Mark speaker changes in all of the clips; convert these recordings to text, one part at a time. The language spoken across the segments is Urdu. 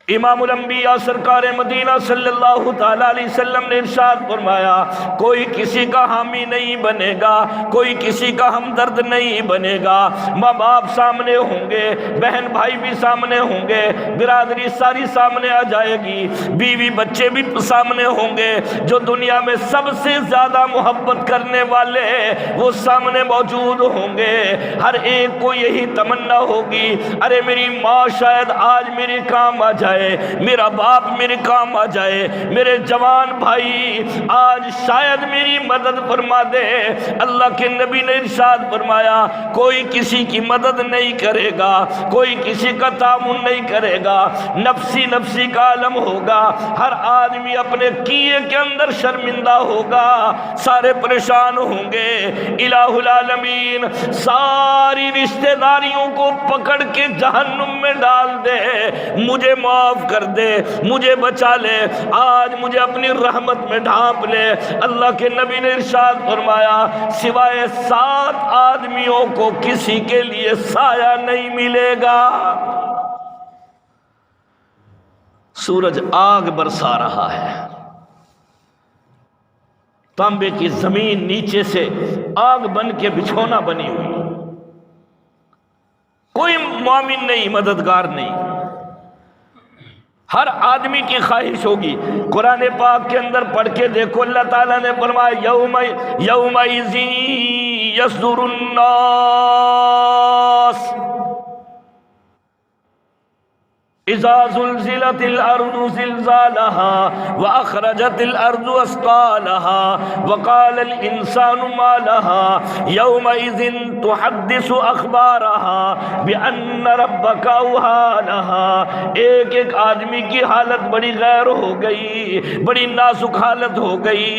Speaker 1: امام الانبیاء سرکار مدینہ صلی اللہ تعالیٰ علیہ وسلم نے ارشاد فرمایا کوئی کسی کا حامی نہیں بنے گا، کوئی کسی کا ہمدرد نہیں بنے گا۔ ماں باپ سامنے ہوں گے، بہن بھائی بھی سامنے ہوں گے، برادری ساری سامنے آ جائے گی، بیوی بچے بھی سامنے ہوں گے، جو دنیا میں سب سے زیادہ محبت کرنے والے وہ سامنے موجود ہوں گے۔ ہر ایک کو یہی تمنا ہوگی، ارے میری ماں شاید آج میرے کام آ جائے، میرا باپ میرے کام آ جائے، میرے جوان بھائی آج شاید میری مدد فرما دے۔ اللہ کے نبی نے ارشاد فرمایا کوئی کسی کی مدد نہیں کرے گا، کوئی کسی کا تعاون نہیں کرے گا، نفسی نفسی کا عالم ہوگا، ہر آدمی اپنے کیے کے اندر شرمندہ ہوگا، سارے پریشان ہوں گے۔ الہ العالمین ساری رشتہ داریوں کو پکڑ کے جہنم میں ڈال دے، مجھے معاف کر دے، مجھے بچا لے، آج مجھے اپنی رحمت میں ڈھانپ لے۔ اللہ کے نبی نے ارشاد فرمایا سوائے 7 آدمیوں کو کسی کے لیے سایہ نہیں ملے گا۔ سورج آگ برسا رہا ہے، تانبے کی زمین نیچے سے آگ بن کے بچھونا بنی ہوئی، کوئی مومن نہیں، مددگار نہیں، ہر آدمی کی خواہش ہوگی۔ قرآن پاک کے اندر پڑھ کے دیکھو، اللہ تعالیٰ نے فرمایا یومئذ یصدر الناس اذا زلزلت الارض زلزالها واخرجت الارض اثقالها وقال الانسان ما لها يومئذ تحدث اخبارها بان ربك اوحى لها۔ ایک ایک آدمی کی حالت بڑی غیر ہو گئی، بڑی نازک حالت ہو گئی۔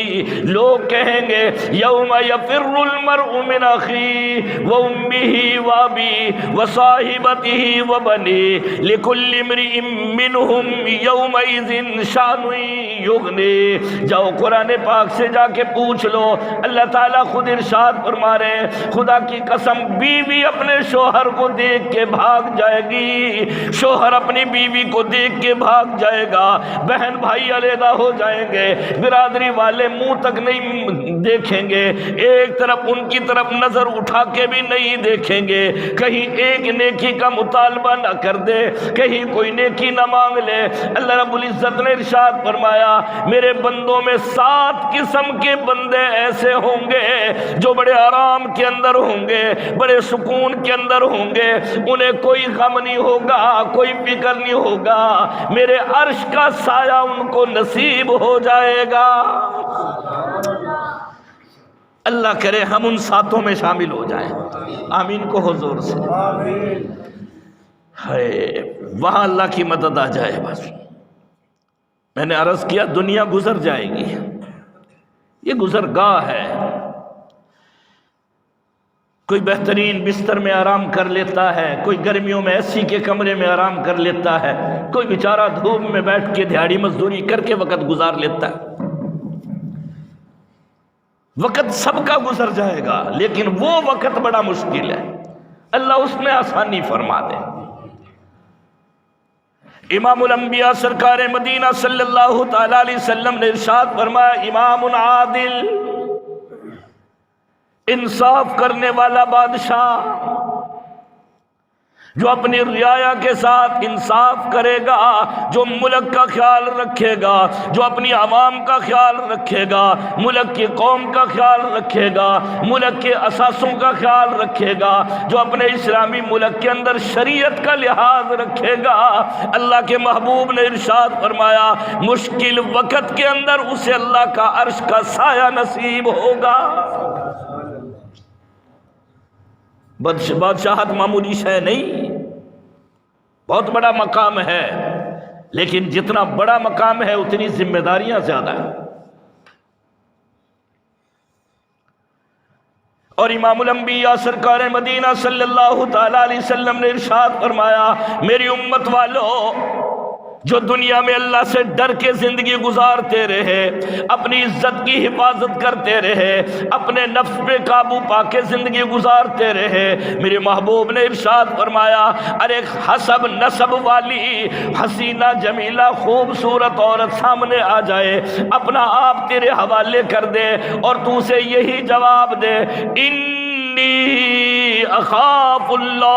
Speaker 1: لوگ کہیں گے یوم یفر المرء من اخیہ وامہ وابیہ وصاحبتہ وبنیہ لکل امرئ منہم یومئذ شان یغنی۔ جاؤ قرآن پاک سے جا کے پوچھ لو، اللہ تعالیٰ خود ارشاد فرما رہے ہیں خدا کی قسم بیوی اپنے شوہر کو دیکھ کے بھاگ جائے گی، شوہر اپنی بیوی کو دیکھ کے بھاگ جائے گا، بہن بھائی علیحدہ ہو جائیں گے، برادری والے منہ تک نہیں دیکھیں گے، ایک طرف ان کی طرف نظر اٹھا کے بھی نہیں دیکھیں گے، کہیں ایک نیکی کا مطالبہ نہ کر دے، کہیں کوئی نیکی نہ مانگ لے۔ اللہ رب العزت نے ارشاد فرمایا میرے بندوں میں 7 قسم کے بندے ایسے ہوں گے جو بڑے آرام کے اندر ہوں گے، بڑے سکون کے اندر ہوں گے، انہیں کوئی غم نہیں ہوگا، کوئی فکر نہیں ہوگا، میرے عرش کا سایہ ان کو نصیب ہو جائے گا۔ اللہ کرے ہم ان 7 میں شامل ہو جائیں، آمین کو حضور سے۔ وہاں اللہ کی مدد آ جائے۔ بس میں نے عرض کیا دنیا گزر جائے گی، یہ گزرگاہ ہے، کوئی بہترین بستر میں آرام کر لیتا ہے، کوئی گرمیوں میں ایسی کے کمرے میں آرام کر لیتا ہے، کوئی بیچارہ دھوپ میں بیٹھ کے دیہاڑی مزدوری کر کے وقت گزار لیتا ہے۔ وقت سب کا گزر جائے گا، لیکن وہ وقت بڑا مشکل ہے، اللہ اس میں آسانی فرما دے۔ امام الانبیاء سرکار مدینہ صلی اللہ تعالیٰ علیہ وسلم نے ارشاد فرمایا امام عادل، انصاف کرنے والا بادشاہ جو اپنی رعایا کے ساتھ انصاف کرے گا، جو ملک کا خیال رکھے گا، جو اپنی عوام کا خیال رکھے گا، ملک کی قوم کا خیال رکھے گا، ملک کے اثاثوں کا خیال رکھے گا، جو اپنے اسلامی ملک کے اندر شریعت کا لحاظ رکھے گا، اللہ کے محبوب نے ارشاد فرمایا مشکل وقت کے اندر اسے اللہ کا عرش کا سایہ نصیب ہوگا۔ بادشاہت معمولی شے نہیں، بہت بڑا مقام ہے، لیکن جتنا بڑا مقام ہے اتنی ذمہ داریاں زیادہ ہیں۔ اور امام الانبیاء سرکار مدینہ صلی اللہ تعالیٰ علیہ وسلم نے ارشاد فرمایا میری امت والو جو دنیا میں اللہ سے ڈر کے زندگی گزارتے رہے، اپنی عزت کی حفاظت کرتے رہے، اپنے نفس پہ قابو پا کے زندگی گزارتے رہے، میرے محبوب نے ارشاد فرمایا ارے حسب نسب والی حسینہ جمیلہ خوبصورت عورت سامنے آ جائے، اپنا آپ تیرے حوالے کر دے اور تو اسے یہی جواب دے انی اخاف اللہ،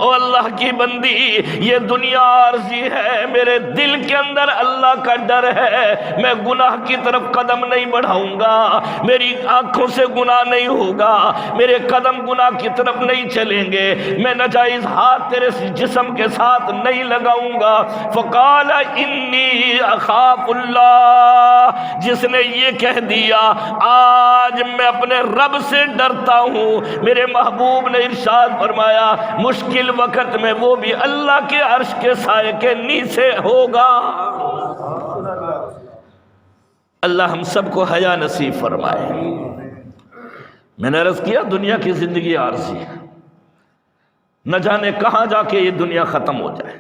Speaker 1: او اللہ کی بندی یہ دنیا عارضی ہے، میرے دل کے اندر اللہ کا ڈر ہے، میں گناہ کی طرف قدم نہیں بڑھاؤں گا، میری آنکھوں سے گناہ نہیں ہوگا، میرے قدم گناہ کی طرف نہیں چلیں گے، میں ناجائز ہاتھ تیرے جسم کے ساتھ نہیں لگاؤں گا۔ فقال انی اخاف اللہ، جس نے یہ کہہ دیا آج میں اپنے رب سے ڈرتا ہوں، میرے محبوب نے ارشاد فرمایا مشکل وقت میں وہ بھی اللہ کے عرش کے سائے کے نیچے ہوگا۔ اللہ ہم سب کو حیا نصیب فرمائے۔ میں نے عرض کیا دنیا کی زندگی عارضی ہے، نہ جانے کہاں جا کے یہ دنیا ختم ہو جائے،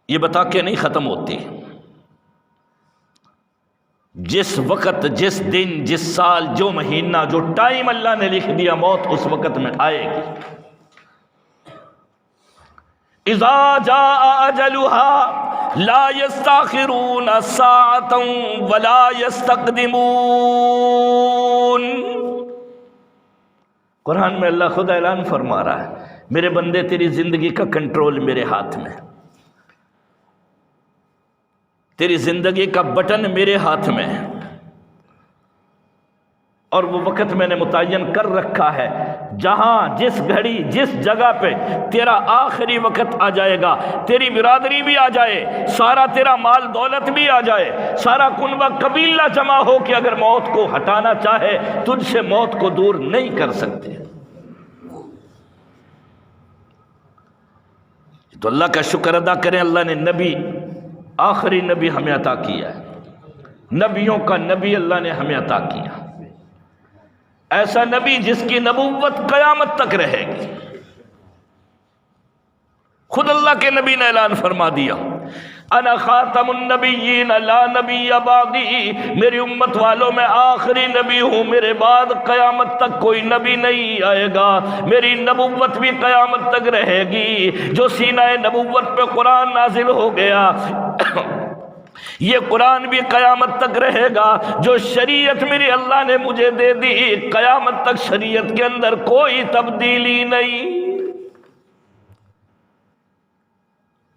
Speaker 1: یہ بتا کے نہیں ختم ہوتی۔ جس وقت، جس دن، جس سال، جو مہینہ، جو ٹائم اللہ نے لکھ دیا موت اس وقت میں آئے گی۔ اذا جاء اجلها لا يستاخرون ساعة ولا يستقدمون۔ قرآن میں اللہ خود اعلان فرما رہا ہے میرے بندے تیری زندگی کا کنٹرول میرے ہاتھ میں، تیری زندگی کا بٹن میرے ہاتھ میں ہے، اور وہ وقت میں نے متعین کر رکھا ہے، جہاں جس گھڑی جس جگہ پہ تیرا آخری وقت آ جائے گا، تیری برادری بھی آ جائے، سارا تیرا مال دولت بھی آ جائے، سارا کنبہ قبیلہ جمع ہو کے اگر موت کو ہٹانا چاہے تجھ سے موت کو دور نہیں کر سکتے۔ تو اللہ کا شکر ادا کریں، اللہ نے نبی، آخری نبی ہمیں عطا کیا ہے، نبیوں کا نبی اللہ نے ہمیں عطا کیا، ایسا نبی جس کی نبوت قیامت تک رہے گی۔ خود اللہ کے نبی نے اعلان فرما دیا انا خاتم النبیین لا نبی بعدی، میری امت والوں میں آخری نبی ہوں، میرے بعد قیامت تک کوئی نبی نہیں آئے گا، میری نبوت بھی قیامت تک رہے گی۔ جو سینہ نبوت پہ قرآن نازل ہو گیا یہ قرآن بھی قیامت تک رہے گا، جو شریعت میری اللہ نے مجھے دے دی قیامت تک شریعت کے اندر کوئی تبدیلی نہیں۔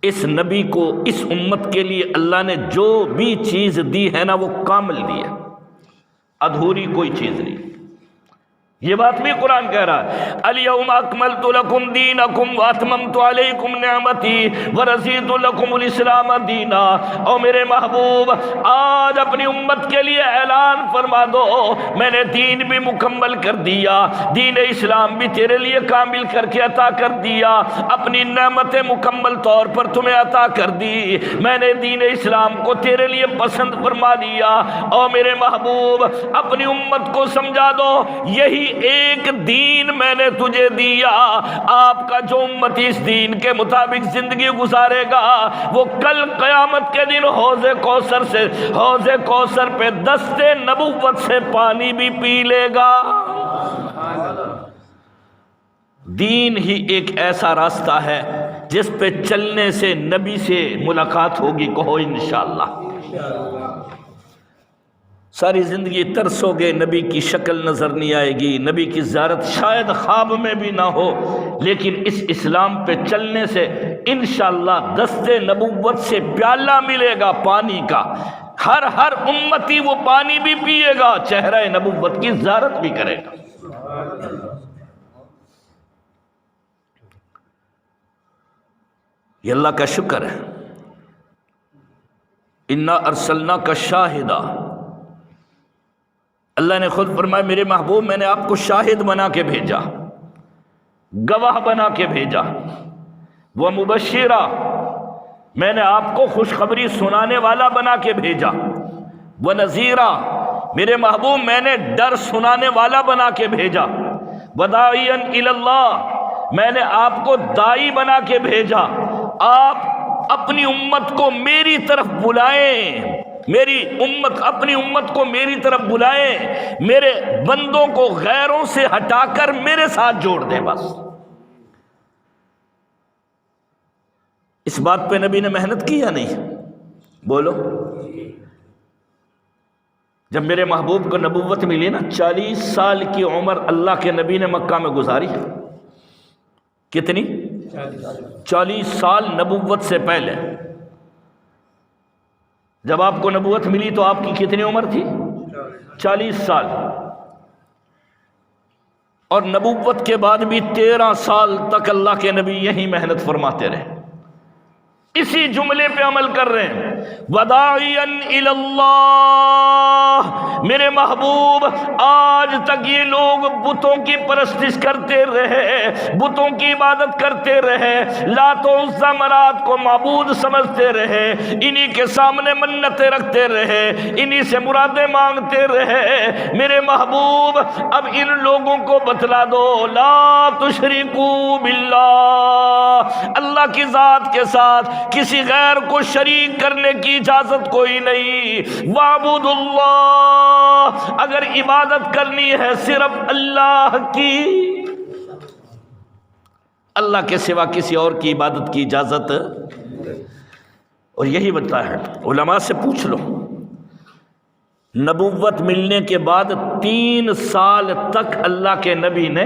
Speaker 1: اس نبی کو، اس امت کے لیے اللہ نے جو بھی چیز دی ہے نا وہ کامل دی ہے، ادھوری کوئی چیز نہیں۔ یہ بات بھی قرآن کہہ رہا ہے الیوم اکملت لکم دینکم واتممت علیکم نعمتی ورضیت لکم الاسلام دینا۔ او میرے محبوب آج اپنی امت کے لیے اعلان فرما دو میں نے دین بھی مکمل کر دیا، دین اسلام بھی تیرے لیے کامل کر کے عطا کر دیا، اپنی نعمتیں مکمل طور پر تمہیں عطا کر دی، میں نے دین اسلام کو تیرے لیے پسند فرما دیا۔ او میرے محبوب اپنی امت کو سمجھا دو یہی ایک دین میں نے تجھے دیا، آپ کا جو امتی اس دین کے مطابق زندگی گزارے گا وہ کل قیامت کے دن حوض کوثر پہ دست نبوت سے پانی بھی پی لے گا۔ دین ہی ایک ایسا راستہ ہے جس پہ چلنے سے نبی سے ملاقات ہوگی، کہو انشاءاللہ۔ ساری زندگی ترسو گے، نبی کی شکل نظر نہیں آئے گی، نبی کی زیارت شاید خواب میں بھی نہ ہو، لیکن اس اسلام پہ چلنے سے انشاءاللہ دست نبوت سے پیالہ ملے گا پانی کا، ہر امتی وہ پانی بھی پیے گا، چہرہ نبوت کی زیارت بھی کرے گا۔ یہ اللہ کا شکر ہے۔ انا ارسلناک شاہدا، اللہ نے خود فرمایا میرے محبوب میں نے آپ کو شاہد بنا کے بھیجا، گواہ بنا کے بھیجا، وہ مبشرہ، میں نے آپ کو خوشخبری سنانے والا بنا کے بھیجا، وہ نذیرہ، میرے محبوب میں نے ڈر سنانے والا بنا کے بھیجا، وداعیا الی اللہ، میں نے آپ کو داعی بنا کے بھیجا، آپ اپنی امت کو میری طرف بلائیں، اپنی امت کو میری طرف بلائیں، میرے بندوں کو غیروں سے ہٹا کر میرے ساتھ جوڑ دیں۔ بس اس بات پہ نبی نے محنت کی یا نہیں؟ بولو۔ جب میرے محبوب کو نبوت ملی نا، 40 سال کی عمر اللہ کے نبی نے مکہ میں گزاری۔ کتنی؟ 40 سال نبوت سے پہلے۔ جب آپ کو نبوت ملی تو آپ کی کتنی عمر تھی؟ 40 سال۔ اور نبوت کے بعد بھی 13 سال تک اللہ کے نبی یہی محنت فرماتے رہے، اسی جملے پہ عمل کر رہے ہیں، وَدَاعِيًا إِلَى اللَّهِ۔ میرے محبوب آج تک یہ لوگ بتوں کی پرستش کرتے رہے، بتوں کی عبادت کرتے رہے، لات و عزیٰ منات کو معبود سمجھتے رہے، انہی کے سامنے منتیں رکھتے رہے، انہی سے مرادیں مانگتے رہے۔ میرے محبوب اب ان لوگوں کو بتلا دو، لا تشرکوا باللہ، اللہ کی ذات کے ساتھ کسی غیر کو شریک کرنے کی اجازت کوئی نہیں۔ وَاعْبُدُ اللَّهَ، اگر عبادت کرنی ہے صرف اللہ کی، اللہ کے سوا کسی اور کی عبادت کی اجازت۔ اور یہی بتا ہے، علماء سے پوچھ لو، نبوت ملنے کے بعد 3 سال تک اللہ کے نبی نے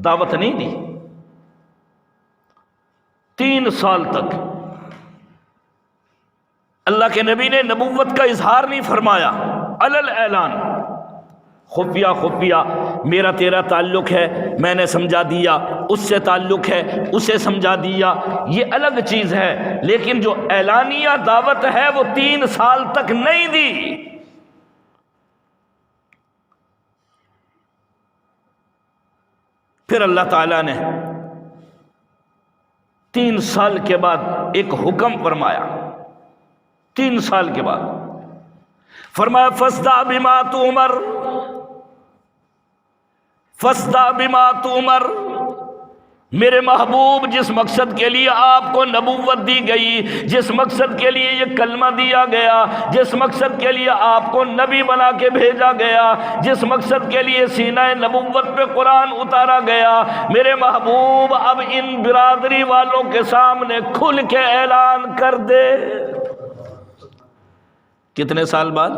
Speaker 1: دعوت نہیں دی، 3 سال تک اللہ کے نبی نے نبوت کا اظہار نہیں فرمایا، علل اعلان، خفیہ خفیہ، میرا تیرا تعلق ہے میں نے سمجھا دیا، اس سے تعلق ہے اسے سمجھا دیا، یہ الگ چیز ہے، لیکن جو اعلانیہ دعوت ہے وہ 3 سال تک نہیں دی۔ پھر اللہ تعالیٰ نے 3 سال کے بعد ایک حکم فرمایا، 3 سال کے بعد فرمایا فَاصْدَعْ بِمَا تُؤْمَرْ، فَاصْدَعْ بِمَا تُؤْمَرْ۔ میرے محبوب جس مقصد کے لیے آپ کو نبوت دی گئی، جس مقصد کے لیے یہ کلمہ دیا گیا، جس مقصد کے لیے آپ کو نبی بنا کے بھیجا گیا، جس مقصد کے لیے سینہ نبوت پہ قرآن اتارا گیا، میرے محبوب اب ان برادری والوں کے سامنے کھل کے اعلان کر دے۔ کتنے سال بعد؟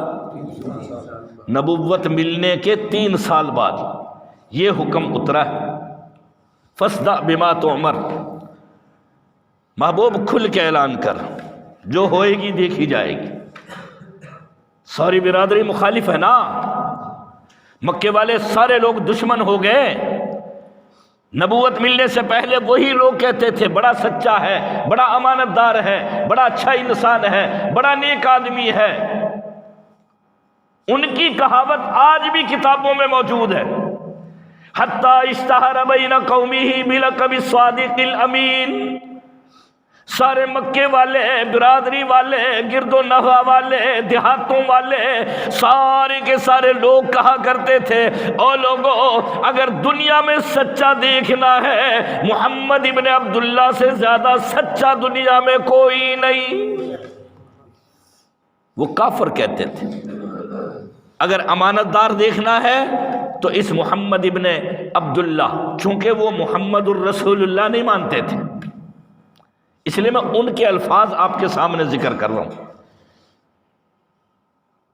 Speaker 1: نبوت ملنے کے 3 سال بعد یہ حکم اترا ہے، فَاصْدَعْ بِمَا تُؤْمَرْ، محبوب کھل کے اعلان کر، جو ہوئے گی دیکھی جائے گی۔ ساری برادری مخالف ہے نا، مکے والے سارے لوگ دشمن ہو گئے۔ نبوت ملنے سے پہلے وہی لوگ کہتے تھے بڑا سچا ہے، بڑا امانت دار ہے، بڑا اچھا انسان ہے، بڑا نیک آدمی ہے۔ ان کی کہاوت آج بھی کتابوں میں موجود ہے، حتیٰ اشتہر بین قومہ بلقب الصادق الامین۔ سارے مکے والے، برادری والے، گرد و نواح والے، دیہاتوں والے، سارے کے سارے لوگ کہا کرتے تھے، او لوگو اگر دنیا میں سچا دیکھنا ہے، محمد ابن عبداللہ سے زیادہ سچا دنیا میں کوئی نہیں۔ وہ کافر کہتے تھے۔ اگر امانت دار دیکھنا ہے تو اس محمد ابن عبداللہ، چونکہ وہ محمد الرسول اللہ نہیں مانتے تھے، اس لیے میں ان کے الفاظ آپ کے سامنے ذکر کر رہا ہوں۔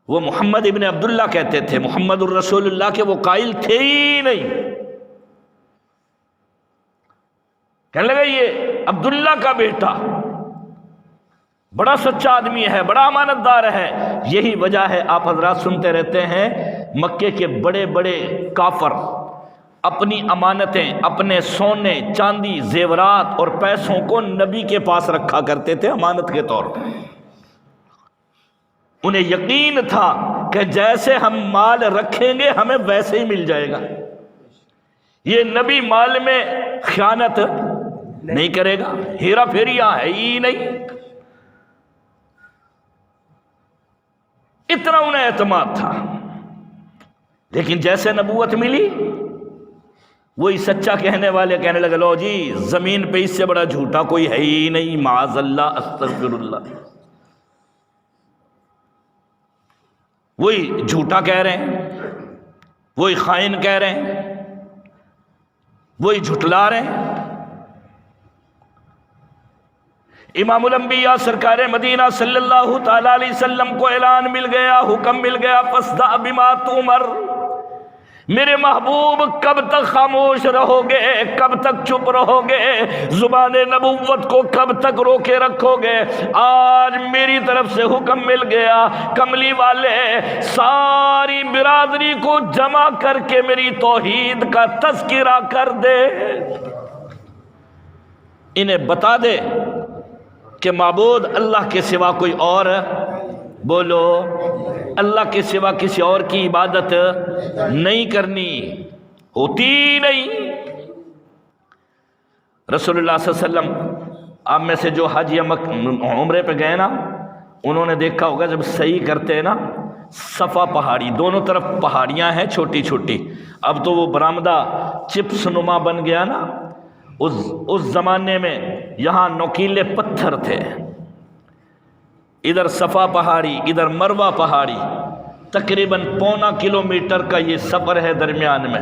Speaker 1: وہ محمد ابن عبداللہ کہتے تھے، محمد الرسول اللہ کے وہ قائل تھے ہی نہیں۔ کہنے لگے یہ عبداللہ کا بیٹا بڑا سچا آدمی ہے، بڑا امانت دار ہے۔ یہی وجہ ہے آپ حضرات سنتے رہتے ہیں مکے کے بڑے بڑے کافر اپنی امانتیں، اپنے سونے چاندی زیورات اور پیسوں کو نبی کے پاس رکھا کرتے تھے امانت کے طور پر۔ انہیں یقین تھا کہ جیسے ہم مال رکھیں گے ہمیں ویسے ہی مل جائے گا، یہ نبی مال میں خیانت نہیں کرے گا، ہیرا پھیریاں ہے ہی نہیں۔ اتنا انہیں اعتماد تھا، لیکن جیسے نبوت ملی وہی سچا کہنے والے کہنے لگے لو جی زمین پہ اس سے بڑا جھوٹا کوئی ہے ہی نہیں، معاذ اللہ، استغفر اللہ۔ وہی جھوٹا کہہ رہے ہیں، وہی خائن کہہ رہے ہیں، وہی جھٹلا رہے ہیں۔ امام الانبیاء سرکار مدینہ صلی اللہ تعالی علیہ وسلم کو اعلان مل گیا، حکم مل گیا، فاصدع بما تؤمر۔ میرے محبوب کب تک خاموش رہو گے، کب تک چپ رہو گے، زبان نبوت کو کب تک روکے رکھو گے؟ آج میری طرف سے حکم مل گیا، کملی والے ساری برادری کو جمع کر کے میری توحید کا تذکرہ کر دے، انہیں بتا دے کہ معبود اللہ کے سوا کوئی اور، بولو، اللہ کے سوا کسی اور کی عبادت نہیں کرنی، ہوتی نہیں۔ رسول اللہ صلی اللہ علیہ وسلم آپ میں سے جو حج یا عمرے پہ گئے نا، انہوں نے دیکھا ہوگا جب صحیح کرتے ہیں نا، صفا پہاڑی، دونوں طرف پہاڑیاں ہیں چھوٹی چھوٹی، اب تو وہ برآمدہ چپس نما بن گیا نا، اس زمانے میں یہاں نوکیلے پتھر تھے، ادھر صفا پہاڑی ادھر مروہ پہاڑی، تقریباً 1.25 کلومیٹر کا یہ سفر ہے درمیان میں،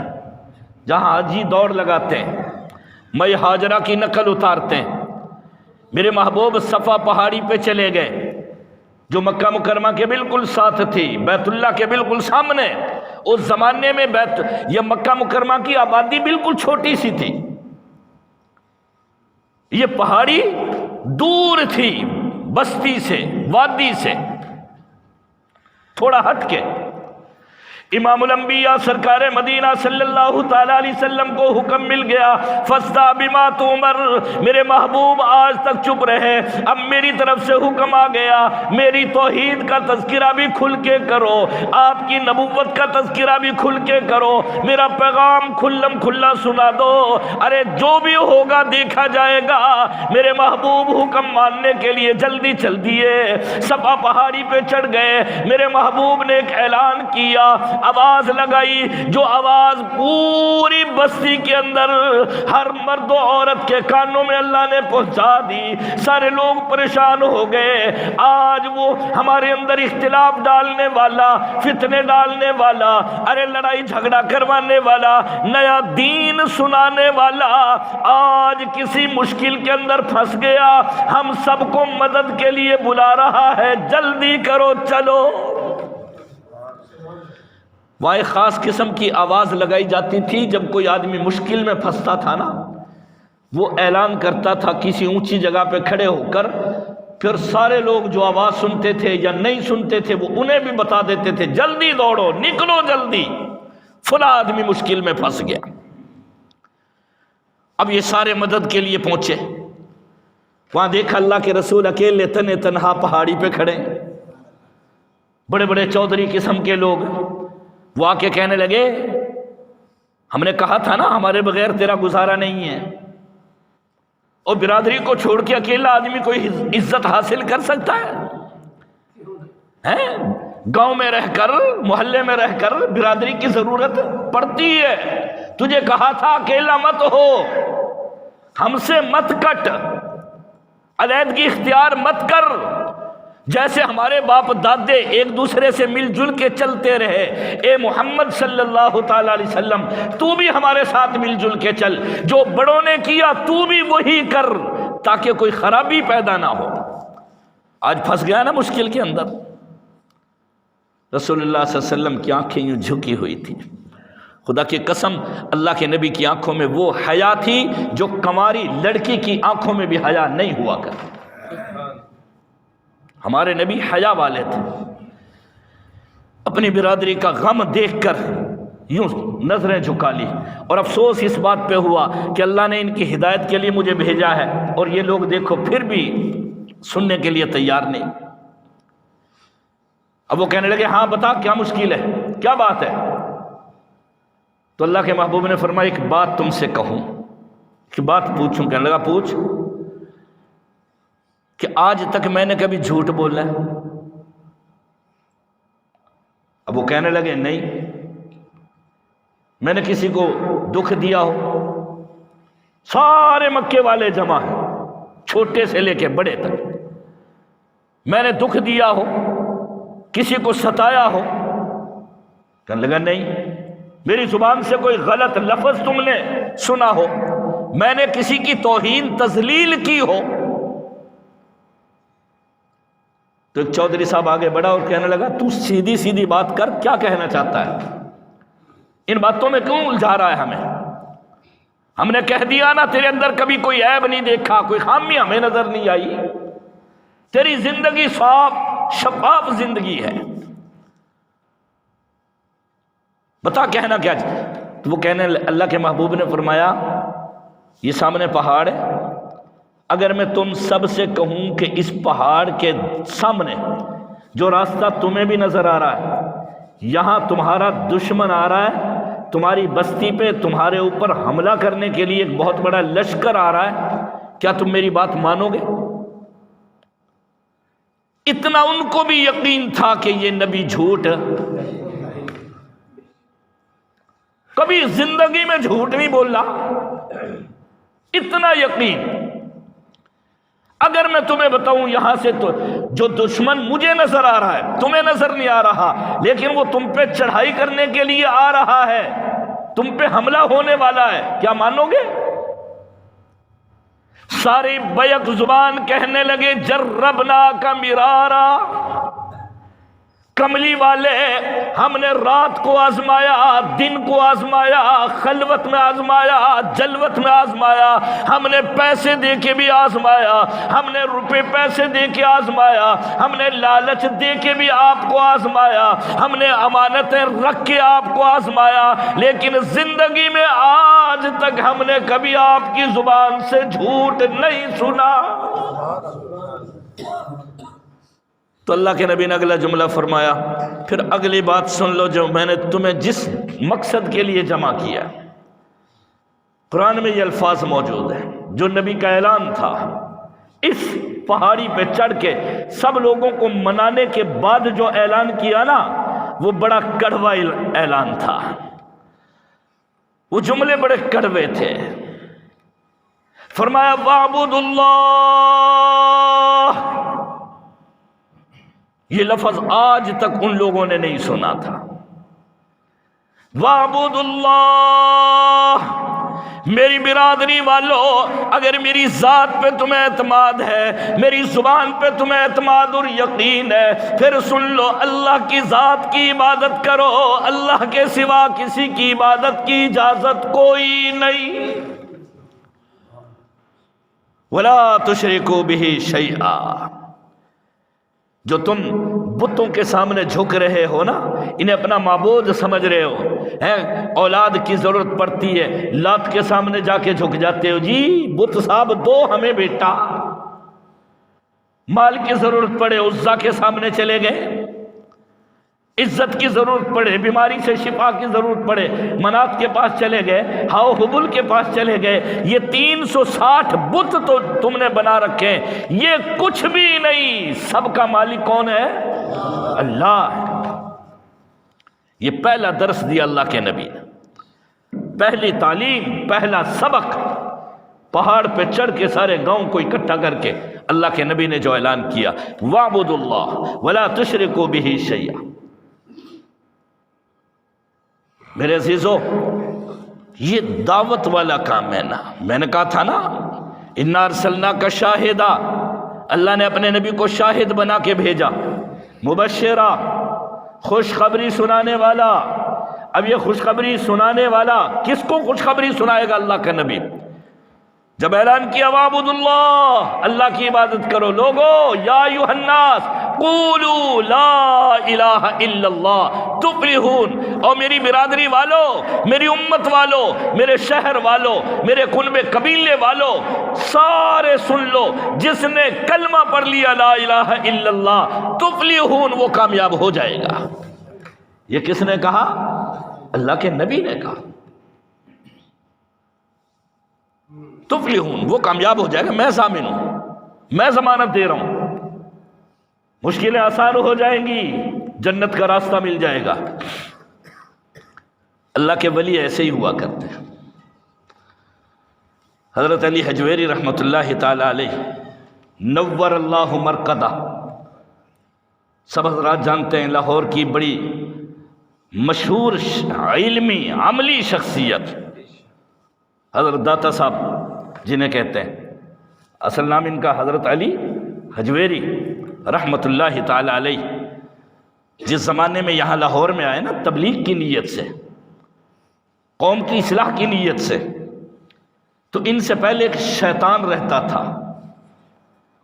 Speaker 1: جہاں حاجی دوڑ لگاتے ہیں، مئی ہاجرہ کی نقل اتارتے ہیں۔ میرے محبوب صفا پہاڑی پہ چلے گئے جو مکہ مکرمہ کے بالکل ساتھ تھی، بیت اللہ کے بالکل سامنے۔ اس زمانے میں یہ مکہ مکرمہ کی آبادی بالکل چھوٹی سی تھی، یہ پہاڑی دور تھی بستی سے، وادی سے تھوڑا ہٹ کے۔ امام الانبیاء سرکار مدینہ صلی اللہ تعالی علیہ وسلم کو حکم مل گیا، فاصدع بما تؤمر۔ میرے محبوب آج تک چپ رہے، اب میری طرف سے حکم آ گیا، میری توحید کا تذکرہ بھی کھل کے کرو، آپ کی نبوت کا تذکرہ بھی کھل کے کرو، میرا پیغام کھلم کھلا سنا دو۔ ارے جو بھی ہوگا دیکھا جائے گا۔ میرے محبوب حکم ماننے کے لیے جلدی چل دیے، صفا پہاڑی پہ چڑھ گئے۔ میرے محبوب نے ایک اعلان کیا، آواز لگائی، جو آواز پوری بستی کے اندر ہر مرد و عورت کے کانوں میں اللہ نے پہنچا دی۔ سارے لوگ پریشان ہو گئے۔ آج وہ ہمارے اندر اختلاف ڈالنے والا، فتنے ڈالنے والا، ارے لڑائی جھگڑا کروانے والا، نیا دین سنانے والا آج کسی مشکل کے اندر پھنس گیا، ہم سب کو مدد کے لیے بلا رہا ہے، جلدی کرو چلو۔ وہاں ایک خاص قسم کی آواز لگائی جاتی تھی، جب کوئی آدمی مشکل میں پھنستا تھا نا، وہ اعلان کرتا تھا کسی اونچی جگہ پہ کھڑے ہو کر، پھر سارے لوگ جو آواز سنتے تھے یا نہیں سنتے تھے وہ انہیں بھی بتا دیتے تھے، جلدی دوڑو، نکلو جلدی، فلاں آدمی مشکل میں پھنس گیا۔ اب یہ سارے مدد کے لیے پہنچے، وہاں دیکھا اللہ کے رسول اکیلے تنے تنہا پہاڑی پہ کھڑے، بڑے بڑے چودھری قسم کے لوگ، وہ آ کے کہنے لگے، ہم نے کہا تھا نا ہمارے بغیر تیرا گزارا نہیں ہے، اور برادری کو چھوڑ کے اکیلا آدمی کوئی عزت حاصل کر سکتا ہے؟ گاؤں میں رہ کر، محلے میں رہ کر برادری کی ضرورت پڑتی ہے۔ تجھے کہا تھا اکیلا مت ہو، ہم سے مت کٹ، علیحدگی اختیار مت کر، جیسے ہمارے باپ دادے ایک دوسرے سے مل جل کے چلتے رہے، اے محمد صلی اللہ تعالی علیہ وسلم تو بھی ہمارے ساتھ مل جل کے چل، جو بڑوں نے کیا تو بھی وہی کر، تاکہ کوئی خرابی پیدا نہ ہو۔ آج پھنس گیا نا مشکل کے اندر۔ رسول اللہ صلی اللہ علیہ وسلم کی آنکھیں یوں جھکی ہوئی تھی، خدا کی قسم اللہ کے نبی کی آنکھوں میں وہ حیا تھی جو کنواری لڑکی کی آنکھوں میں بھی حیا نہیں ہوا کرتی۔ ہمارے نبی حیا والے تھے، اپنی برادری کا غم دیکھ کر یوں نظریں جھکا لی، اور افسوس اس بات پہ ہوا کہ اللہ نے ان کی ہدایت کے لیے مجھے بھیجا ہے، اور یہ لوگ دیکھو پھر بھی سننے کے لیے تیار نہیں۔ اب وہ کہنے لگے، ہاں بتا کیا مشکل ہے، کیا بات ہے؟ تو اللہ کے محبوب نے فرمایا، ایک بات تم سے کہوں، کہ بات پوچھوں؟ کہنے لگا پوچھ، کہ آج تک میں نے کبھی جھوٹ بولا ہے؟ اب وہ کہنے لگے نہیں۔ میں نے کسی کو دکھ دیا ہو، سارے مکے والے جمع ہیں، چھوٹے سے لے کے بڑے تک، میں نے دکھ دیا ہو، کسی کو ستایا ہو، کہنے لگا نہیں، میری زبان سے کوئی غلط لفظ تم نے سنا ہو، میں نے کسی کی توہین تذلیل کی ہو۔ تو ایک چودھری صاحب آگے بڑھا اور کہنے لگا تو سیدھی سیدھی بات کر، کیا کہنا چاہتا ہے، ان باتوں میں کیوں الجھا رہا ہے ہمیں؟ ہم نے کہہ دیا نا تیرے اندر کبھی کوئی عیب نہیں دیکھا، کوئی خامی ہمیں نظر نہیں آئی، تیری زندگی صاف شفاف زندگی ہے، بتا کہنا کیا چاہتا؟ تو وہ کہنے اللہ کے محبوب نے فرمایا یہ سامنے پہاڑ ہے، اگر میں تم سب سے کہوں کہ اس پہاڑ کے سامنے جو راستہ تمہیں بھی نظر آ رہا ہے، یہاں تمہارا دشمن آ رہا ہے، تمہاری بستی پہ تمہارے اوپر حملہ کرنے کے لیے ایک بہت بڑا لشکر آ رہا ہے، کیا تم میری بات مانو گے؟ اتنا ان کو بھی یقین تھا کہ یہ نبی جھوٹ کبھی زندگی میں جھوٹ نہیں بولا، اتنا یقین۔ اگر میں تمہیں بتاؤں یہاں سے تو جو دشمن مجھے نظر آ رہا ہے تمہیں نظر نہیں آ رہا، لیکن وہ تم پہ چڑھائی کرنے کے لیے آ رہا ہے، تم پہ حملہ ہونے والا ہے، کیا مانو گے؟ ساری بیک زبان کہنے لگے جربنا کا مرارا، کملی والے ہم نے رات کو آزمایا، دن کو آزمایا، خلوت میں آزمایا، جلوت میں آزمایا، ہم نے پیسے دے کے بھی آزمایا، ہم نے روپے پیسے دے کے آزمایا، ہم نے لالچ دے کے بھی آپ کو آزمایا، ہم نے امانتیں رکھ کے آپ کو آزمایا، لیکن زندگی میں آج تک ہم نے کبھی آپ کی زبان سے جھوٹ نہیں سنا۔ تو اللہ کے نبی نے اگلا جملہ فرمایا، پھر اگلی بات سن لو جو میں نے تمہیں جس مقصد کے لیے جمع کیا۔ قرآن میں یہ الفاظ موجود ہیں جو نبی کا اعلان تھا، اس پہاڑی پہ چڑھ کے سب لوگوں کو منانے کے بعد جو اعلان کیا نا، وہ بڑا کڑوا اعلان تھا، وہ جملے بڑے کڑوے تھے۔ فرمایا وَاعْبُدُوا اللَّهَ، یہ لفظ آج تک ان لوگوں نے نہیں سنا تھا۔ وَاعْبُدُوا اللَّهَ، میری برادری والو، اگر میری ذات پہ تمہیں اعتماد ہے، میری زبان پہ تمہیں اعتماد اور یقین ہے، پھر سن لو اللہ کی ذات کی عبادت کرو، اللہ کے سوا کسی کی عبادت کی اجازت کوئی نہیں۔ وَلَا تُشْرِكُوا بِهِ شَيْئًا، جو تم بتوں کے سامنے جھک رہے ہو نا، انہیں اپنا معبود سمجھ رہے ہو، اولاد کی ضرورت پڑتی ہے لات کے سامنے جا کے جھک جاتے ہو، جی بت صاحب دو ہمیں بیٹا، مال کی ضرورت پڑے عزا کے سامنے چلے گئے، عزت کی ضرورت پڑے، بیماری سے شفا کی ضرورت پڑے منات کے پاس چلے گئے، ہاؤ حبل کے پاس چلے گئے۔ یہ 360 بت تو تم نے بنا رکھے، یہ کچھ بھی نہیں، سب کا مالک کون ہے؟ اللہ ہے۔ یہ پہلا درس دیا اللہ کے نبی نے، پہلی تعلیم، پہلا سبق، پہاڑ پہ چڑھ کے سارے گاؤں کو اکٹھا کر کے اللہ کے نبی نے جو اعلان کیا، وَاعْبُدُوا اللَّهَ وَلَا تُشْرِكُوا بِهِ شَيْئًا۔ میرے عزیزو، یہ دعوت والا کام ہے نا، میں نے کہا تھا نا اِنَّا أَرْسَلْنَاكَ شَاهِدًا، اللہ نے اپنے نبی کو شاہد بنا کے بھیجا، مبشرہ، خوشخبری سنانے والا۔ اب یہ خوشخبری سنانے والا کس کو خوشخبری سنائے گا؟ اللہ کا نبی۔ جب اعلان کیا وَاعْبُدُوا اللَّهَ، اللہ کی عبادت کرو، لوگو یا ایھا الناس قولوا لا الہ الا اللہ تفلحون، اور میری برادری والو، میری امت والو، میرے شہر والو، میرے کنب قبیلے والو، سارے سن لو، جس نے کلمہ پڑھ لیا لا الہ الا اللہ تفلحون، وہ کامیاب ہو جائے گا۔ یہ کس نے کہا؟ اللہ کے نبی نے کہا تفلحون، وہ کامیاب ہو جائے گا، میں ضامن ہوں، میں ضمانت دے رہا ہوں، مشکلیں آسان ہو جائیں گی، جنت کا راستہ مل جائے گا۔ اللہ کے ولی ایسے ہی ہوا کرتے ہیں۔ حضرت علی حجویری رحمۃ اللہ تعالی علیہ نور اللہ مرقدہ، سب حضرات جانتے ہیں لاہور کی بڑی مشہور علمی عملی شخصیت حضرت داتا صاحب جنہیں کہتے ہیں، اصل نام ان کا حضرت علی حجویری رحمۃ اللہ تعالی علیہ، جس زمانے میں یہاں لاہور میں آئے نا تبلیغ کی نیت سے، قوم کی اصلاح کی نیت سے، تو ان سے پہلے ایک شیطان رہتا تھا،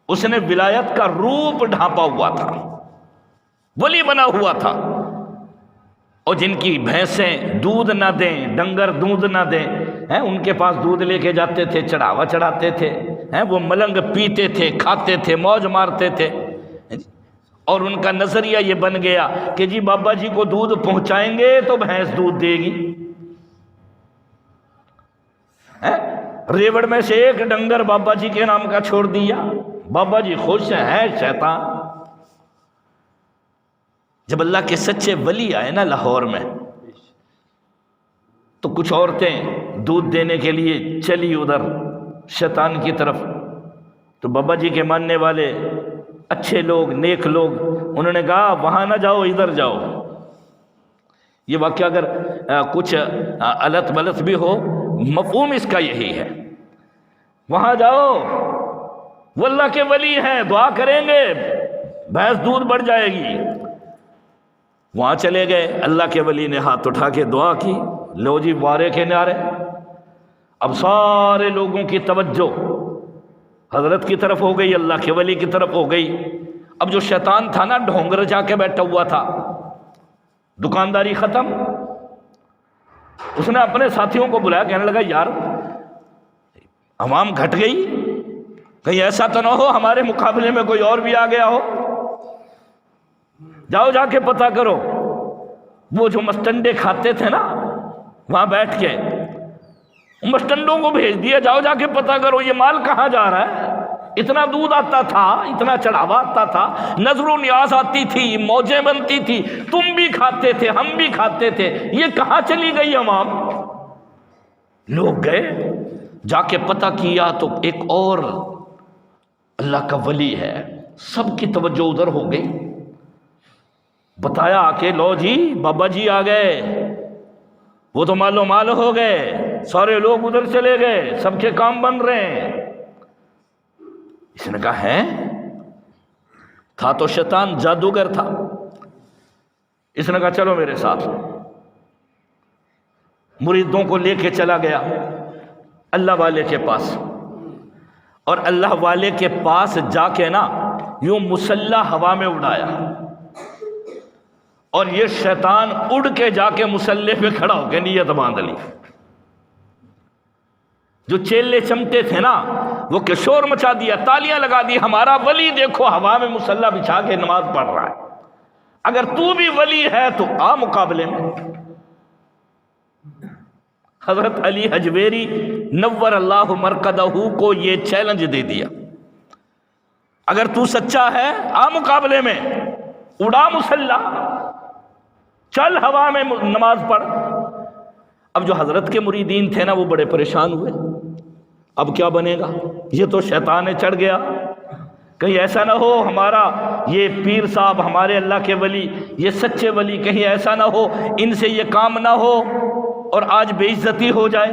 Speaker 1: اس نے ولایت کا روپ ڈھانپا ہوا تھا، ولی بنا ہوا تھا، اور جن کی بھینسیں دودھ نہ دیں، ڈنگر دودھ نہ دیں، ان کے پاس دودھ لے کے جاتے تھے، چڑھاوا چڑھاتے تھے، وہ ملنگ پیتے تھے، کھاتے تھے، موج مارتے تھے، اور ان کا نظریہ یہ بن گیا کہ جی بابا جی کو دودھ پہنچائیں گے تو بھینس دودھ دے گی۔ ریوڑ میں سے ایک ڈنگر بابا جی کے نام کا چھوڑ دیا، بابا جی خوش ہیں، شیطان۔ جب اللہ کے سچے ولی آئے نا لاہور میں، تو کچھ عورتیں دودھ دینے کے لیے چلی ادھر شیطان کی طرف، تو بابا جی کے ماننے والے اچھے لوگ، نیک لوگ، انہوں نے کہا وہاں نہ جاؤ، ادھر جاؤ۔ یہ واقعہ اگر کچھ الت بلت بھی ہو، مفہوم اس کا یہی ہے، وہاں جاؤ، وہ اللہ کے ولی ہیں، دعا کریں گے، بھینس دودھ بڑھ جائے گی۔ وہاں چلے گئے، اللہ کے ولی نے ہاتھ اٹھا کے دعا کی، لو جی وارے کے نعرے، اب سارے لوگوں کی توجہ حضرت کی طرف ہو گئی، اللہ کے ولی کی طرف ہو گئی۔ اب جو شیطان تھا نا ڈھونگر جا کے بیٹھا ہوا تھا، دکانداری ختم، اس نے اپنے ساتھیوں کو بلایا، کہنے لگا یار عوام گھٹ گئی، کہیں ایسا تو نہ ہو ہمارے مقابلے میں کوئی اور بھی آ گیا ہو، جاؤ جا کے پتہ کرو۔ وہ جو مستنڈے کھاتے تھے نا وہاں بیٹھ کے، مستنڈوں کو بھیج دیا، جاؤ جا کے پتہ کرو یہ مال کہاں جا رہا ہے، اتنا دودھ آتا تھا، اتنا چڑھاوا آتا تھا، نظر و نیاز آتی تھی، موجیں بنتی تھی، تم بھی کھاتے تھے، ہم بھی کھاتے تھے، یہ کہاں چلی گئی عوام؟ لوگ گئے، جا کے پتہ کیا تو ایک اور اللہ کا ولی ہے، سب کی توجہ ادھر ہو گئی۔ بتایا کہ لو جی بابا جی آ گئے، وہ تو مالو مال ہو گئے، سارے لوگ ادھر چلے گئے، سب کے کام بن رہے ہیں۔ اس نے کہا ہے، تھا تو شیطان، جادوگر تھا۔ اس نے کہا چلو میرے ساتھ، مریدوں کو لے کے چلا گیا اللہ والے کے پاس، اور اللہ والے کے پاس جا کے نا یوں مسلح ہوا میں اڑایا، اور یہ شیطان اڑ کے جا کے مسلح پہ کھڑا ہو کے نیت باندھ لی۔ جو چیلے چمٹے تھے نا وہ کہ شور مچا دیا، تالیاں لگا دی، ہمارا ولی دیکھو ہوا میں مسلح بچھا کے نماز پڑھ رہا ہے، اگر تو بھی ولی ہے تو آ مقابلے میں۔ حضرت علی حجویری نور اللہ مرقدہ کو یہ چیلنج دے دیا، اگر تو سچا ہے آ مقابلے میں، اڑا مسلح، چل ہوا میں نماز پڑھ۔ اب جو حضرت کے مریدین تھے نا وہ بڑے پریشان ہوئے، اب کیا بنے گا، یہ تو شیطان چڑھ گیا، کہیں ایسا نہ ہو ہمارا یہ پیر صاحب، ہمارے اللہ کے ولی، یہ سچے ولی، کہیں ایسا نہ ہو ان سے یہ کام نہ ہو اور آج بے عزتی ہو جائے۔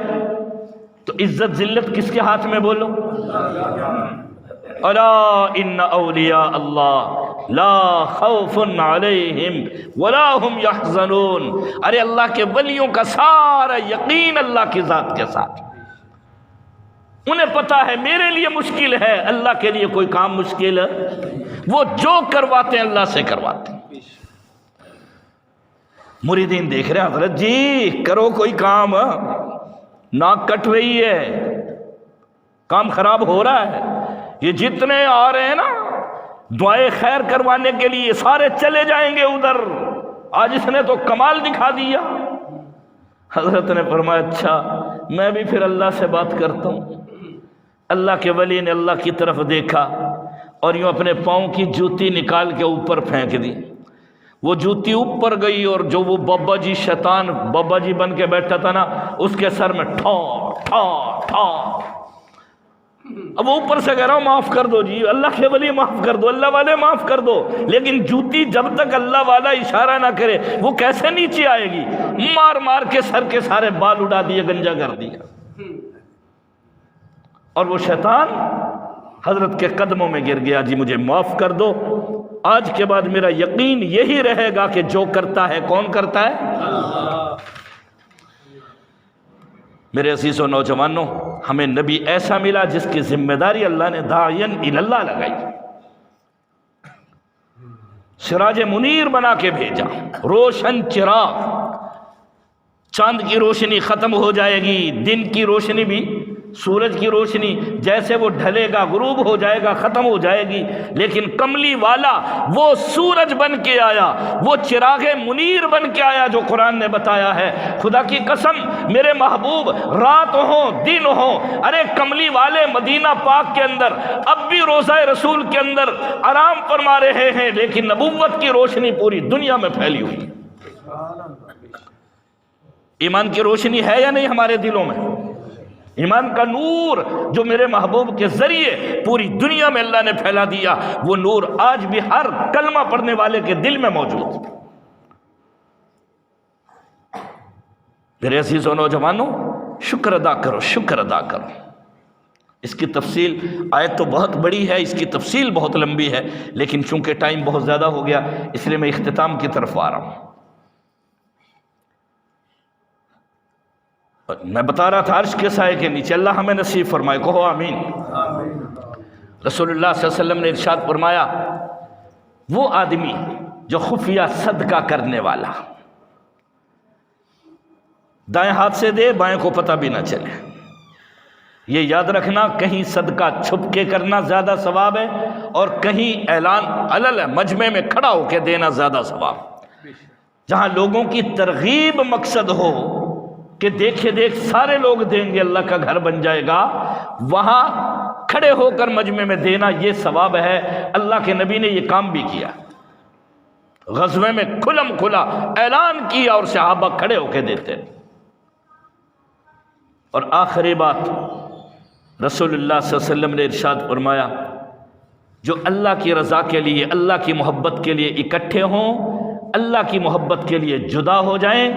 Speaker 1: تو عزت ذلت کس کے ہاتھ میں بولو؟ الا ان اولیاء اللہ لا خوف علیہم ولا هم يحزنون۔ ارے اللہ کے ولیوں کا سارا یقین اللہ کی ذات کے ساتھ، انہیں پتا ہے میرے لیے مشکل ہے، اللہ کے لیے کوئی کام مشکل ہے، وہ جو کرواتے ہیں اللہ سے کرواتے ہیں۔ مریدین دیکھ رہے ہیں حضرت جی کرو کوئی کام، ناک کٹ رہی ہے، کام خراب ہو رہا ہے، یہ جتنے آ رہے ہیں نا دعائے خیر کروانے کے لیے سارے چلے جائیں گے ادھر، آج اس نے تو کمال دکھا دیا۔ حضرت نے فرمایا اچھا میں بھی پھر اللہ سے بات کرتا ہوں۔ اللہ کے ولی نے اللہ کی طرف دیکھا اور یوں اپنے پاؤں کی جوتی نکال کے اوپر پھینک دی، وہ جوتی اوپر گئی اور جو وہ بابا جی شیطان بابا جی بن کے بیٹھا تھا نا اس کے سر میں ٹھا ٹھا ٹھا. اب وہ اوپر سے کہہ رہا ہوں معاف کر دو جی، اللہ کے ولی معاف کر دو، اللہ والے معاف کر دو، لیکن جوتی جب تک اللہ والا اشارہ نہ کرے وہ کیسے نیچے آئے گی؟ مار مار کے سر کے سارے بال اڑا دیے، گنجا کر دیا. اور وہ شیطان حضرت کے قدموں میں گر گیا، جی مجھے معاف کر دو، آج کے بعد میرا یقین یہی رہے گا کہ جو کرتا ہے کون کرتا ہے؟ اللہ. میرے عزیز و نوجوانوں، ہمیں نبی ایسا ملا جس کی ذمہ داری اللہ نے داعین اللہ لگائی، سراج منیر بنا کے بھیجا، روشن چراغ. چاند کی روشنی ختم ہو جائے گی، دن کی روشنی بھی، سورج کی روشنی جیسے وہ ڈھلے گا غروب ہو جائے گا، ختم ہو جائے گی، لیکن کملی والا وہ سورج بن کے آیا، وہ چراغ منیر بن کے آیا جو قرآن نے بتایا ہے. خدا کی قسم میرے محبوب، رات ہو دن ہو، ارے کملی والے مدینہ پاک کے اندر اب بھی روضہ رسول کے اندر آرام فرما رہے ہیں، لیکن نبوت کی روشنی پوری دنیا میں پھیلی ہوئی. ایمان کی روشنی ہے یا نہیں ہمارے دلوں میں؟ ایمان کا نور جو میرے محبوب کے ذریعے پوری دنیا میں اللہ نے پھیلا دیا، وہ نور آج بھی ہر کلمہ پڑھنے والے کے دل میں موجود. میرے عزیز و نوجوانوں، شکر ادا کرو، شکر ادا کرو. اس کی تفصیل، آیت تو بہت بڑی ہے، اس کی تفصیل بہت لمبی ہے، لیکن چونکہ ٹائم بہت زیادہ ہو گیا اس لیے میں اختتام کی طرف آ رہا ہوں. میں بتا رہا تھا عرش کے سائے کے نیچے، اللہ ہمیں نصیب فرمائے، کہو آمین. رسول اللہ صلی اللہ علیہ وسلم نے ارشاد فرمایا، وہ آدمی جو خفیہ صدقہ کرنے والا، دائیں ہاتھ سے دے بائیں کو پتہ بھی نہ چلے. یہ یاد رکھنا، کہیں صدقہ چھپ کے کرنا زیادہ ثواب ہے، اور کہیں اعلان علل مجمع میں کھڑا ہو کے دینا زیادہ ثواب. جہاں لوگوں کی ترغیب مقصد ہو کہ دیکھے دیکھ سارے لوگ دیں گے اللہ کا گھر بن جائے گا، وہاں کھڑے ہو کر مجمع میں دینا یہ ثواب ہے. اللہ کے نبی نے یہ کام بھی کیا، غزوے میں کھلم کھلا اعلان کیا اور صحابہ کھڑے ہو کے دیتے. اور آخری بات، رسول اللہ صلی اللہ علیہ وسلم نے ارشاد فرمایا، جو اللہ کی رضا کے لیے، اللہ کی محبت کے لیے اکٹھے ہوں، اللہ کی محبت کے لیے جدا ہو جائیں،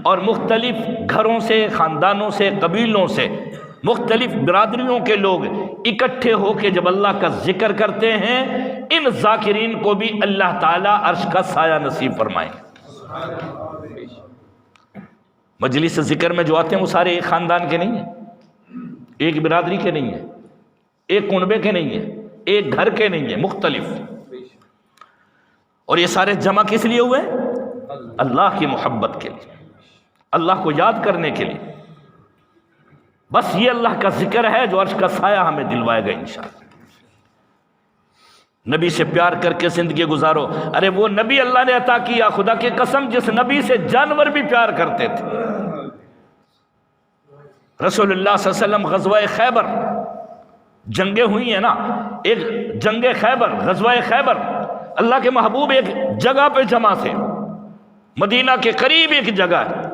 Speaker 1: اور مختلف گھروں سے، خاندانوں سے، قبیلوں سے، مختلف برادریوں کے لوگ اکٹھے ہو کے جب اللہ کا ذکر کرتے ہیں، ان ذاکرین کو بھی اللہ تعالیٰ عرش کا سایہ نصیب فرمائیں. مجلس ذکر میں جو آتے ہیں وہ سارے ایک خاندان کے نہیں ہیں، ایک برادری کے نہیں ہیں، ایک کنبے کے نہیں ہیں، ایک گھر کے نہیں ہیں، مختلف. اور یہ سارے جمع کس لیے ہوئے؟ اللہ کی محبت کے لیے، اللہ کو یاد کرنے کے لیے. بس یہ اللہ کا ذکر ہے جو عرش کا سایہ ہمیں دلوائے گا انشاءاللہ. نبی سے پیار کر کے زندگی گزارو. ارے وہ نبی اللہ نے عطا کیا، خدا کی قسم جس نبی سے جانور بھی پیار کرتے تھے. رسول اللہ صلی اللہ علیہ وسلم غزوہ خیبر، جنگیں ہوئی ہیں نا، ایک جنگ خیبر، غزوہ خیبر، اللہ کے محبوب ایک جگہ پہ جمع تھے، مدینہ کے قریب ایک جگہ ہے.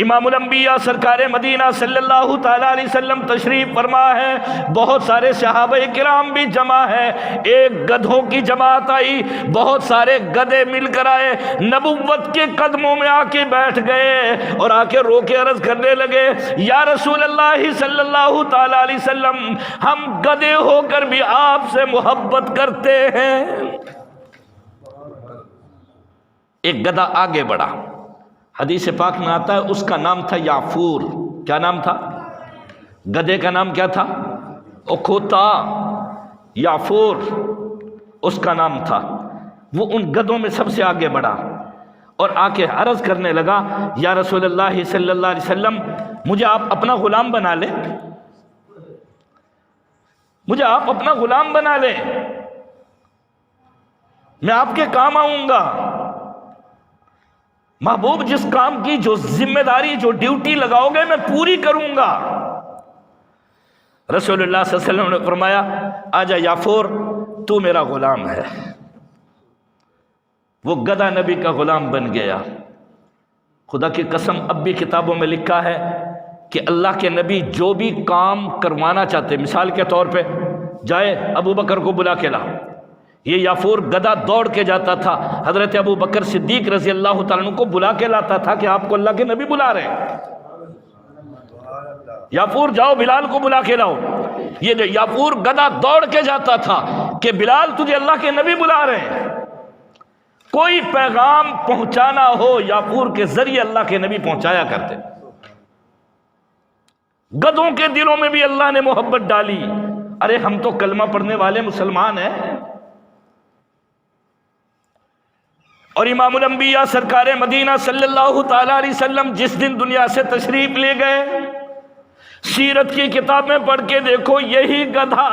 Speaker 1: امام الانبیاء سرکار مدینہ صلی اللہ تعالیٰ علیہ وسلم تشریف فرما ہے، بہت سارے صحابہ کرام بھی جمع ہے. ایک گدھوں کی جماعت آئی، بہت سارے گدھے مل کر آئے، نبوت کے قدموں میں آ کے بیٹھ گئے اور آ کے رو کے عرض کرنے لگے، یا رسول اللہ صلی اللہ تعالیٰ علیہ وسلم، ہم گدھے ہو کر بھی آپ سے محبت کرتے ہیں. ایک گدھا آگے بڑھا، حدیث پاک میں آتا ہے اس کا نام تھا یافور. کیا نام تھا؟ گدھے کا نام کیا تھا؟ اکھوتا. یافور اس کا نام تھا. وہ ان گدھوں میں سب سے آگے بڑھا اور آ کے عرض کرنے لگا، یا رسول اللہ صلی اللہ علیہ وسلم، مجھے آپ اپنا غلام بنا لیں، مجھے آپ اپنا غلام بنا لیں، میں آپ کے کام آؤں گا. محبوب جس کام کی جو ذمہ داری، جو ڈیوٹی لگاؤ گے میں پوری کروں گا. رسول اللہ صلی اللہ علیہ وسلم نے فرمایا، آجا یافور، تو میرا غلام ہے. وہ گدھا نبی کا غلام بن گیا۔ خدا کی قسم اب بھی کتابوں میں لکھا ہے کہ اللہ کے نبی جو بھی کام کروانا چاہتے، مثال کے طور پہ جائے ابو بکر کو بلا کے لا، یہ یافور گدھا دوڑ کے جاتا تھا، حضرت ابو بکر صدیق رضی اللہ تعالیٰ عنہ کو بلا کے لاتا تھا کہ آپ کو اللہ کے نبی بلا رہے ہیں، یافور جاؤ بلال کو بلا کے لاؤ۔ یہ جو یافور گدھا دوڑ کے جاتا تھا کہ بلال تجھے اللہ کے نبی بلا رہے ہیں۔ کوئی پیغام پہنچانا ہو یافور کے ذریعے اللہ کے نبی پہنچایا کرتے۔ گدھوں کے دلوں میں بھی اللہ نے محبت ڈالی، ارے ہم تو کلمہ پڑھنے والے مسلمان ہیں۔ اور امام الانبیاء سرکار مدینہ صلی اللہ تعالی علیہ وسلم جس دن دنیا سے تشریف لے گئے، سیرت کی کتاب میں پڑھ کے دیکھو، یہی گدھا،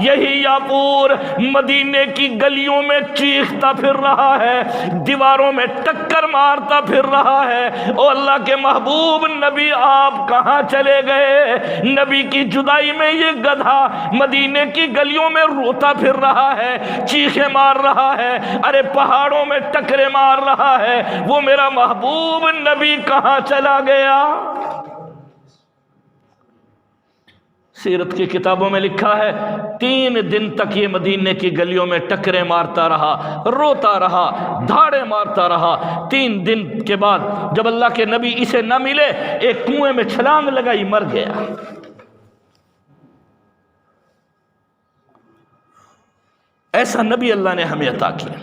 Speaker 1: یہی یافور مدینے کی گلیوں میں چیختا پھر رہا ہے، دیواروں میں ٹکر مارتا پھر رہا ہے، او اللہ کے محبوب نبی آپ کہاں چلے گئے؟ نبی کی جدائی میں یہ گدھا مدینے کی گلیوں میں روتا پھر رہا ہے، چیخیں مار رہا ہے، ارے پہاڑوں میں ٹکرے مار رہا ہے، وہ میرا محبوب نبی کہاں چلا گیا؟ سیرت کی کتابوں میں لکھا ہے 3 دن تک یہ مدینے کی گلیوں میں ٹکرے مارتا رہا، روتا رہا، دھاڑے مارتا رہا۔ 3 دن کے بعد جب اللہ کے نبی اسے نہ ملے، ایک کنویں میں چھلانگ لگائی، مر گیا۔ ایسا نبی اللہ نے ہمیں عطا کیا،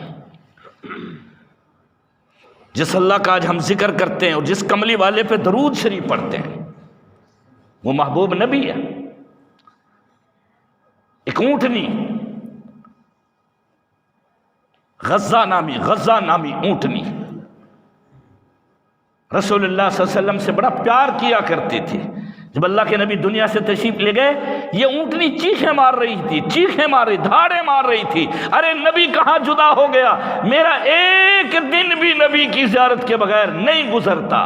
Speaker 1: جس اللہ کا آج ہم ذکر کرتے ہیں اور جس کملی والے پہ درود شریف پڑھتے ہیں، وہ محبوب نبی ہے۔ ایک اونٹنی، غزہ نامی اونٹنی رسول اللہ صلی اللہ علیہ وسلم سے بڑا پیار کیا کرتی تھی۔ جب اللہ کے نبی دنیا سے تشریف لے گئے، یہ اونٹنی چیخیں مار رہی تھی، دھاڑے مار رہی تھی، ارے نبی کہاں جدا ہو گیا؟ میرا ایک دن بھی نبی کی زیارت کے بغیر نہیں گزرتا۔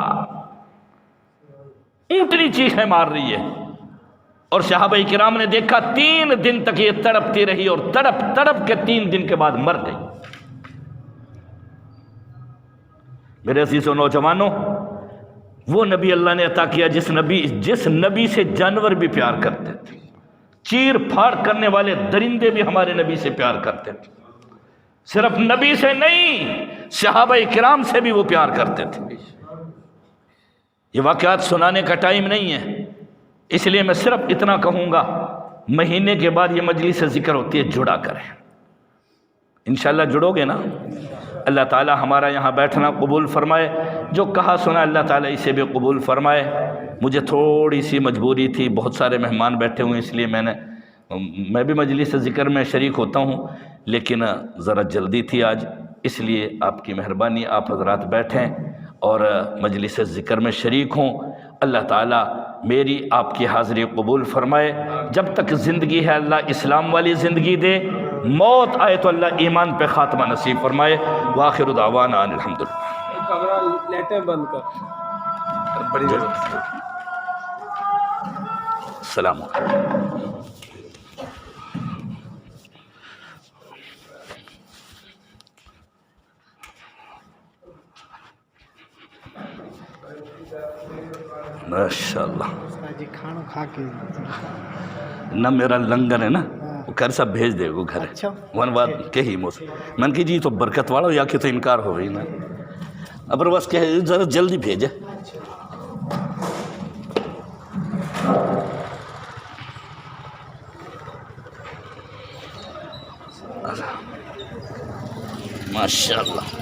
Speaker 1: اونٹنی چیخیں مار رہی ہے، اور صحابہ کرام نے دیکھا 3 دن تک یہ تڑپتی رہی، اور تڑپ کے 3 دن کے بعد مر گئی۔ میرے عزیزوں نوجوانوں، وہ نبی اللہ نے عطا کیا جس نبی سے جانور بھی پیار کرتے تھے، چیر پھاڑ کرنے والے درندے بھی ہمارے نبی سے پیار کرتے تھے۔ صرف نبی سے نہیں، صحابہ کرام سے بھی وہ پیار کرتے تھے۔ یہ واقعات سنانے کا ٹائم نہیں ہے، اس لیے میں صرف اتنا کہوں گا، مہینے کے بعد یہ مجلس ذکر ہوتی ہے، جڑا کریں۔ انشاءاللہ جڑو گے نا؟ اللہ تعالی ہمارا یہاں بیٹھنا قبول فرمائے، جو کہا سنا اللہ تعالی اسے بھی قبول فرمائے۔ مجھے تھوڑی سی مجبوری تھی، بہت سارے مہمان بیٹھے ہوئے، اس لیے میں بھی مجلس ذکر میں شریک ہوتا ہوں، لیکن ذرا جلدی تھی آج، اس لیے آپ کی مہربانی، آپ حضرات بیٹھیں اور مجلس ذکر میں شریک ہوں۔ اللہ تعالیٰ میری آپ کی حاضری قبول فرمائے۔ جب تک زندگی ہے اللہ اسلام والی زندگی دے، موت آئے تو اللہ ایمان پہ خاتمہ نصیب فرمائے۔ وآخر دعوانا ان الحمدللہ۔
Speaker 2: کمرہ لیٹیں بند کر۔
Speaker 1: السلام علیکم۔ ماشاءاللہ
Speaker 2: کھانا کھا کے
Speaker 1: نہ میرا لنگر ہے نا، وہ گھر سب بھیج دے گو گھر ون بات کہی مجھ من کی جی تو برکت والا یا کہ تو انکار ہو گئی نا، اب بس کہ ذرا جلدی بھیجے۔ ماشاءاللہ